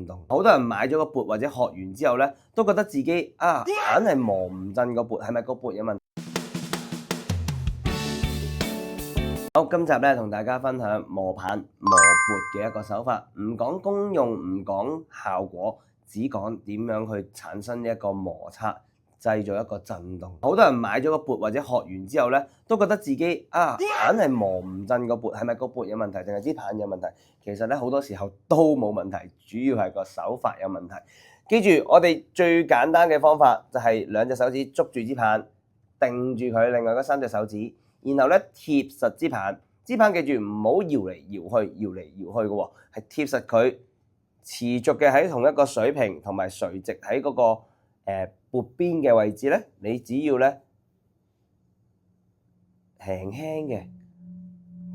動。好多人買咗個缽或者學完之後咧，都覺得自己硬係磨唔震個缽，係咪個缽有問題？好，今集咧同大家分享磨棒磨缽嘅一個手法，唔講功用，唔講效果，只講點樣去產生一個摩擦，製造一個震動。好多人買咗個缽或者學完之後咧，都覺得自己硬係磨唔震個缽，係咪個缽有問題，定係支棒有問題？其實咧好多時候都冇問題，主要係個手法有問題。記住，我哋最簡單嘅方法就係兩隻手指捉住支棒，定住佢，另外嗰三隻手指。然後咧貼實支棒，支棒記住唔好搖嚟搖去嘅喎，係貼實佢，持續嘅喺同一個水平同埋垂直喺嗰個缽邊嘅位置咧，你只要咧輕輕嘅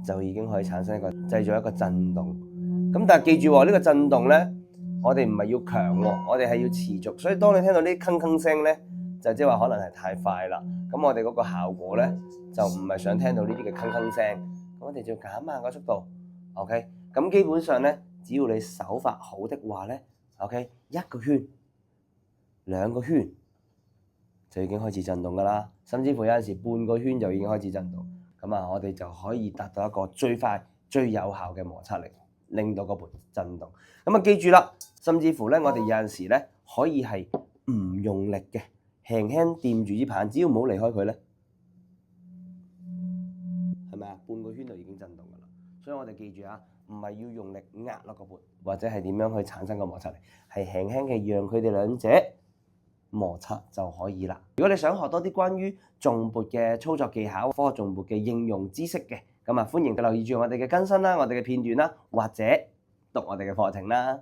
就已經可以產生製造一個震動。咁但係記住喎，呢個震動咧，我哋唔係要強喎，我哋係要持續。所以當你聽到呢啲鏗鏗聲咧，就即係話可能係太快啦。咁我哋嗰個效果咧，就唔係想聽到呢啲嘅鏗鏗聲，咁我哋就減慢個速度 ，OK？ 咁基本上咧，只要你手法好的話咧 ，OK？ 一個圈、兩個圈就已經開始震動㗎啦，甚至乎有陣時半個圈就已經開始震動，咁啊，我哋就可以達到一個最快、最有效嘅摩擦力，令到個缽震動。咁啊，記住啦，甚至乎咧，我哋有陣時咧可以係唔用力嘅，輕輕掂住支棒，只要唔好離開佢咧。係咪啊？半個圈就已經震動㗎啦，所以我哋記住啊，唔係要用力壓落個缽，或者係點樣去產生個摩擦力，係輕輕嘅讓佢哋兩者摩擦就可以啦。如果你想學多啲關於頌缽嘅操作技巧、科學頌缽嘅應用知識嘅，咁啊歡迎留意住我哋嘅更新啦、我哋嘅片段啦，或者讀我哋嘅課程啦。